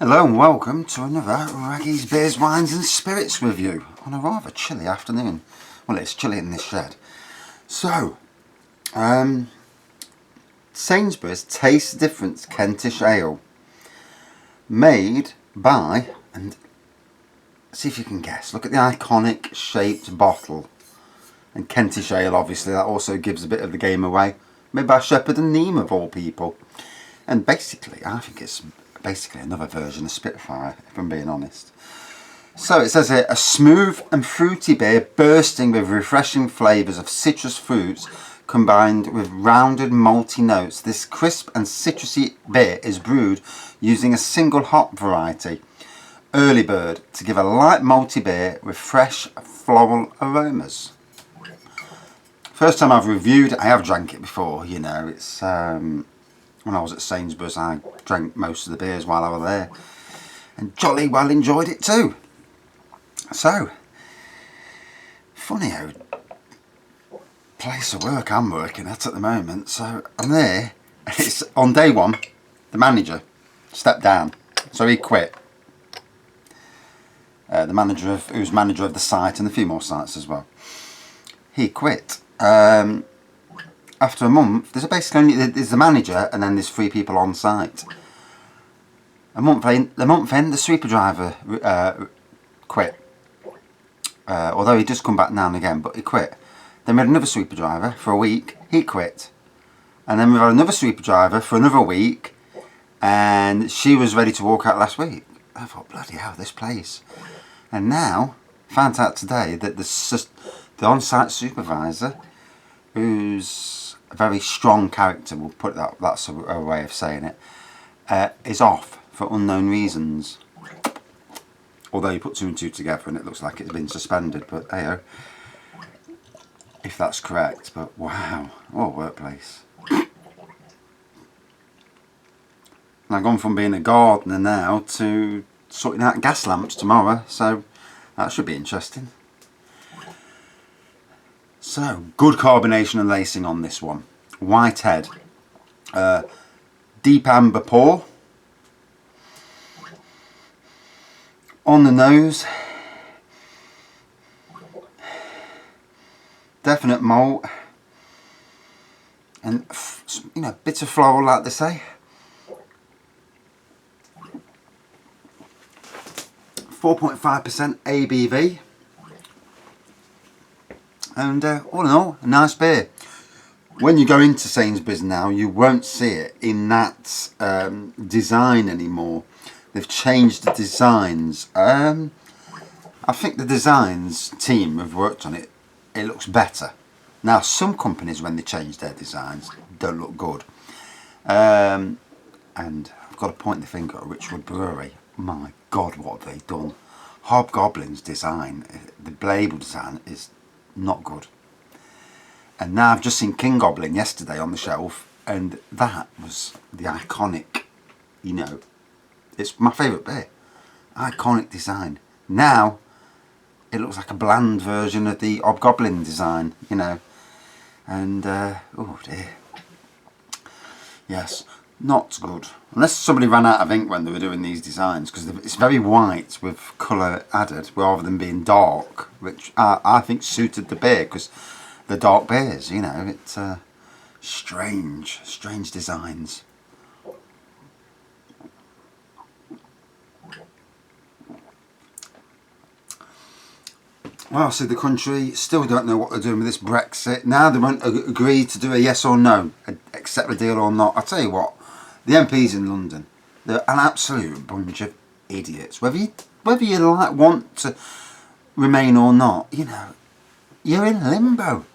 Hello and welcome to another Raggy's Beers, Wines and Spirits review on a rather chilly afternoon. Well, it's chilly in this shed. So, Sainsburys Taste the Difference Kentish Ale. Made by, and see if you can guess, look at the iconic shaped bottle. And Kentish Ale, obviously, that also gives a bit of the game away. Made by Shepherd Neame of all people. And basically, I think it's basically another version of Spitfire, if I'm being honest. So it says here, a smooth and fruity beer bursting with refreshing flavours of citrus fruits combined with rounded malty notes. This crisp and citrusy beer is brewed using a single hop variety, Early Bird, to give a light malty beer with fresh floral aromas. First time I've reviewed it, I have drank it before, you know, it's when I was at Sainsburys I drank most of the beers while I was there and jolly well enjoyed it too. So, funny how place of work I'm working at the moment, so I'm there, it's on day one, the manager stepped down, so he quit. The manager who's manager of the site and a few more sites as well. He quit. After a month, there's the manager and then there's 3 people on site. The month end, the sweeper driver quit. Although he does come back now and again, but he quit. Then we had another sweeper driver for a week, he quit. And then we had another sweeper driver for another week, and she was ready to walk out last week. I thought, bloody hell, this place. And now, found out today that the on-site supervisor, who's a very strong character, we'll put that's a way of saying it, is off for unknown reasons. Although you put 2 and 2 together and it looks like it's been suspended, but hey, if that's correct. But wow, what a workplace. And I've gone from being a gardener now to sorting out gas lamps tomorrow, so that should be interesting. So, good carbonation and lacing on this one. White head. Deep amber pour. On the nose. Definite malt. And, you know, bits of floral, like they say. 4.5% ABV. And all in all, a nice beer. When you go into Sainsburys now, you won't see it in that design anymore. They've changed the designs. I think the designs team have worked on it. It looks better. Now, some companies, when they change their designs, don't look good. And I've got to point the finger at Richwood Brewery. My God, what have they done? Hobgoblin's design, the label design is not good. And now I've just seen King Goblin yesterday on the shelf, and that was the iconic, you know, it's my favourite beer. Iconic design. Now it looks like a bland version of the Hobgoblin design, you know. And oh dear, yes, not good. Unless somebody ran out of ink when they were doing these designs, because it's very white with colour added rather than being dark, which I think suited the beer, because the dark beers, you know, it's strange designs. Well, see, the country still don't know what they're doing with this Brexit. Now they won't agree to do a yes or no, accept the deal or not. I'll tell you what, the MPs in London, they're an absolute bunch of idiots. Whether you like want to remain or not, you know, you're in limbo.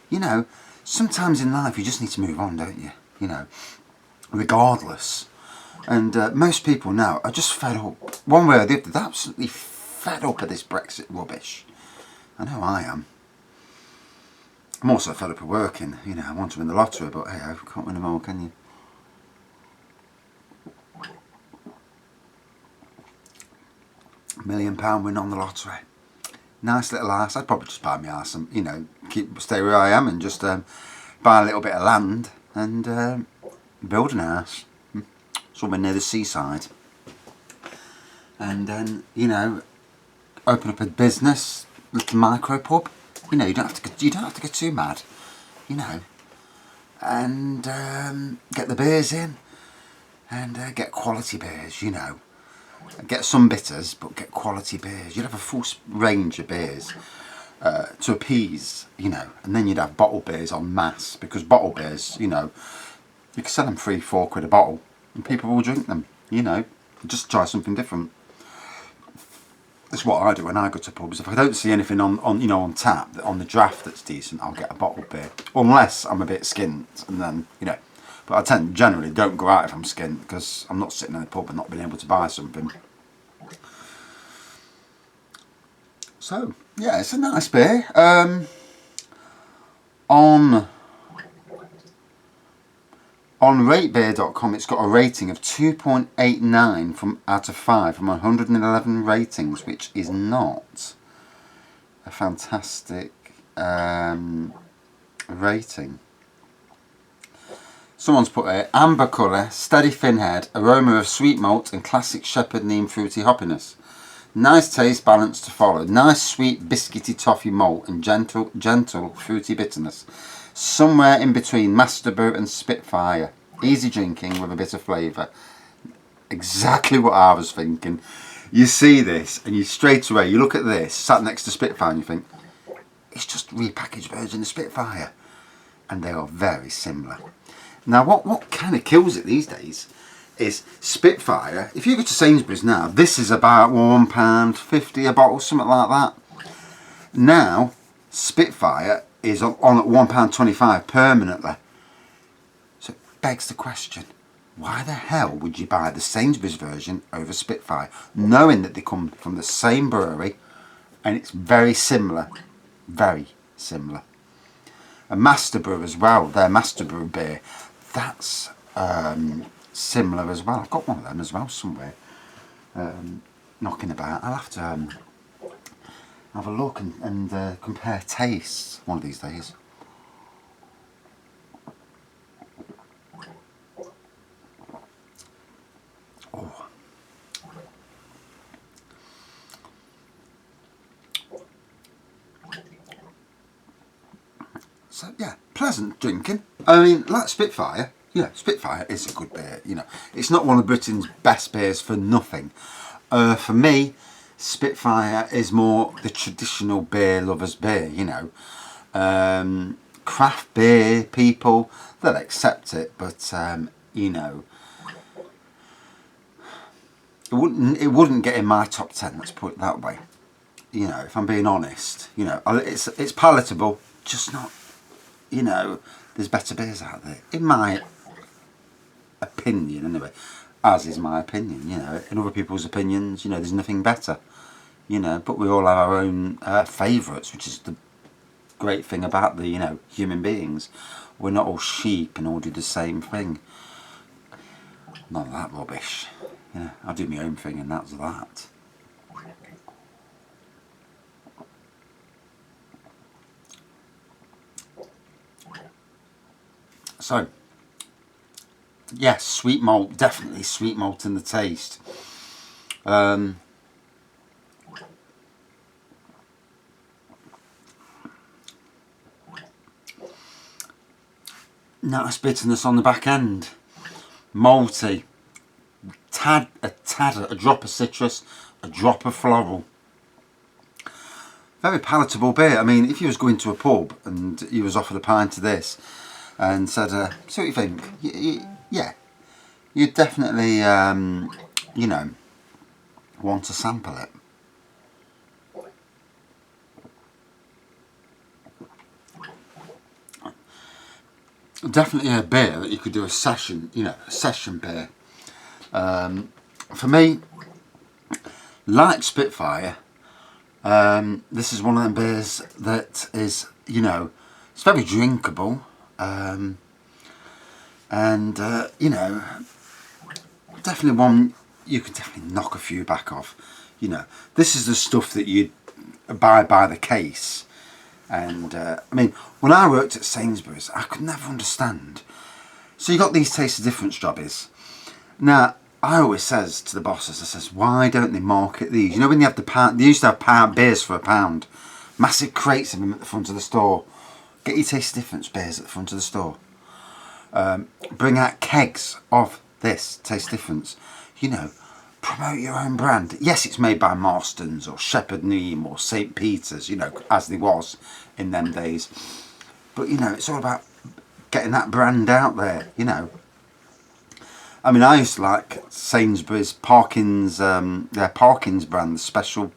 You know, sometimes in life you just need to move on, don't you? You know, regardless. And most people now are just fed up, one way or the other. They're absolutely fed up of this Brexit rubbish. I know I am. I'm also fed up of working. You know, I want to win the lottery, but hey, I can't win them all, can you? £1 million win on the lottery. Nice little house. I'd probably just buy my house and, you know, stay where I am and just buy a little bit of land and build an house somewhere near the seaside. and then, you know, open up a business, little micro pub. You know, you don't have to go too mad, you know, and get the beers in, and get quality beers, you know. Get some bitters, but get quality beers. You'd have a full range of beers to appease, you know, and then you'd have bottle beers en masse, because bottle beers, you know, you can sell them £3-4 a bottle, and people will drink them, you know. Just try something different. That's what I do when I go to pubs. If I don't see anything on you know, on tap, on the draft that's decent, I'll get a bottle of beer. Unless I'm a bit skint, and then, you know. But I generally don't go out if I'm skint, because I'm not sitting in the pub and not being able to buy something. So, yeah, it's a nice beer. On ratebeer.com, it's got a rating of 2.89 out of 5 from 111 ratings, which is not a fantastic rating. Someone's put a amber colour, steady thin head, aroma of sweet malt and classic Shepherd Neame fruity hoppiness. Nice taste, balance to follow. Nice sweet biscuity toffee malt and gentle fruity bitterness. Somewhere in between Master Brew and Spitfire. Easy drinking with a bit of flavour. Exactly what I was thinking. You see this and you straight away, you look at this, sat next to Spitfire, and you think, it's just repackaged version of Spitfire. And they are very similar. Now what kind of kills it these days is Spitfire. If you go to Sainsburys now, this is about £1.50 a bottle, something like that. Now, Spitfire is on at £1.25 permanently. So it begs the question, why the hell would you buy the Sainsbury's version over Spitfire, knowing that they come from the same brewery and it's very similar, very similar. A Master Brew as well, their Master Brew beer, that's similar as well. I've got one of them as well somewhere, knocking about. I'll have to have a look and compare tastes one of these days. Oh. So yeah, pleasant drinking. I mean, like Spitfire. Yeah, Spitfire is a good beer, you know. It's not one of Britain's best beers for nothing. For me, Spitfire is more the traditional beer lover's beer, you know. Craft beer people, they'll accept it, but, you know, it wouldn't get in my top 10, let's put it that way. You know, if I'm being honest, you know, it's palatable, just not, you know, there's better beers out there. In my opinion, anyway, as is my opinion, you know, in other people's opinions, you know, there's nothing better, you know, but we all have our own favourites, which is the great thing about the, you know, human beings. We're not all sheep and all do the same thing. None of that rubbish, you know, I do my own thing and that's that. So, yes, sweet malt, definitely sweet malt in the taste. Nice bitterness on the back end. Malty. A drop of citrus, a drop of floral. Very palatable beer. I mean, if you was going to a pub and you was offered a pint of this and said, so what you think? Yeah, you'd definitely, you know, want to sample it. Definitely a beer that you could do a session, you know, a session beer. For me, like Spitfire, this is one of them beers that is, you know, it's very drinkable, and you know, definitely one you could definitely knock a few back off. You know, this is the stuff that you'd buy by the case. And I mean, when I worked at Sainsburys, I could never understand. So you got these Taste the Difference jobbies. Now, I always says to the bosses, I says, why don't they market these? You know when you have the pound, they used to have pound beers for £1. Massive crates of them at the front of the store. Get your Taste the Difference beers at the front of the store. Bring out kegs of this Taste the Difference. You know, promote your own brand. Yes, it's made by Marston's or Shepherd Neame or St. Peter's, you know, as they was in them days. But, you know, it's all about getting that brand out there, you know. I mean, I used to like Sainsburys their Parkins brand, the special.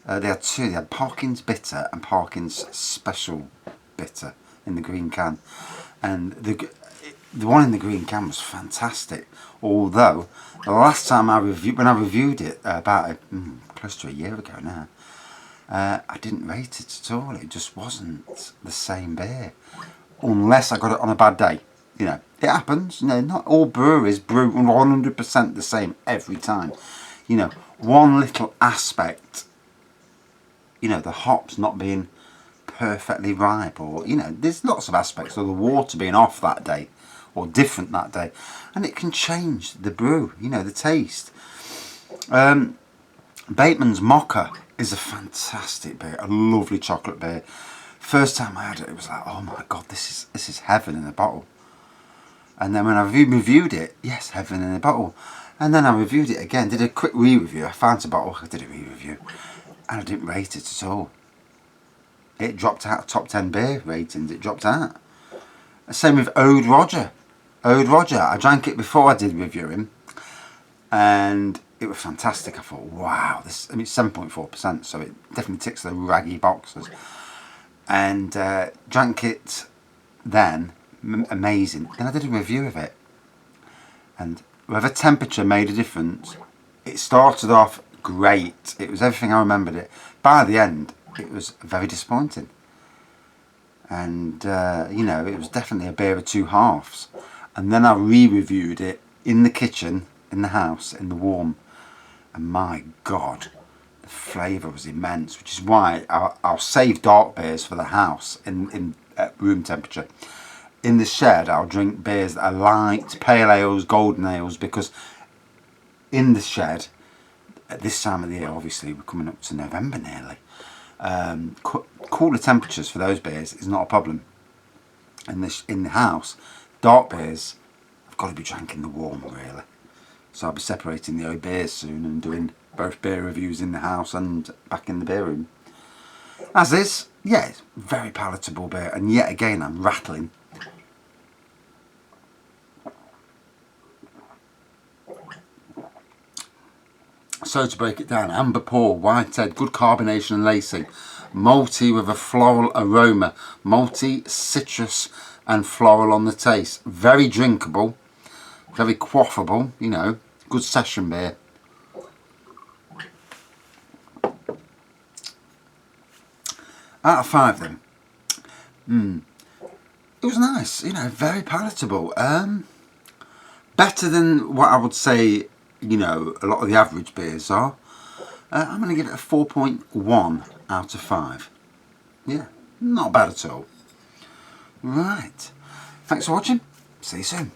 They had two. They had Parkins Bitter and Parkins Special Bitter in the green can, and the one in the green can was fantastic. Although the last time when I reviewed it about close to a year ago now, I didn't rate it at all. It just wasn't the same beer, unless I got it on a bad day. You know, it happens. You know, not all breweries brew 100% the same every time. You know, one little aspect, you know, the hops not being perfectly ripe, or, you know, there's lots of aspects of the water being off that day or different that day, and it can change the brew, you know, the taste. Bateman's Mocha is a fantastic beer, a lovely chocolate beer. First time I had it, it was like, oh my god, this is heaven in a bottle. And then when I reviewed it, yes, heaven in a bottle. And then I reviewed it again, did a quick re-review. I found a bottle, I did a re-review, and I didn't rate it at all. It dropped out of top 10 beer ratings, it dropped out. Same with Ode Roger. Ode Roger, I drank it before I did review him, and it was fantastic. I thought, wow, this, I mean, it's 7.4%, so it definitely ticks the raggy boxes. And drank it then, amazing. Then I did a review of it, and whether temperature made a difference, it started off great. It was everything I remembered it. By the end, it was very disappointing. And, you know, it was definitely a beer of two halves. And then I re-reviewed it in the kitchen, in the house, in the warm. And my God, the flavour was immense, which is why I'll save dark beers for the house in room temperature. In the shed, I'll drink beers that are light, pale ales, golden ales, because in the shed, at this time of the year, obviously, we're coming up to November nearly, cooler temperatures for those beers is not a problem. In the house, dark beers, I've got to be drinking the warm, really. So I'll be separating the old beers soon and doing both beer reviews in the house and back in the beer room. As is, yeah, it's very palatable beer, and yet again I'm rattling. So to break it down, amber pour, white head, good carbonation and lacing, malty with a floral aroma, malty, citrus and floral on the taste. Very drinkable, very quaffable, you know, good session beer. Out of 5 then, it was nice, you know, very palatable. Better than what I would say, you know, a lot of the average beers are. I'm going to give it a 4.1 out of 5. Yeah, not bad at all. Right, thanks for watching. See you soon.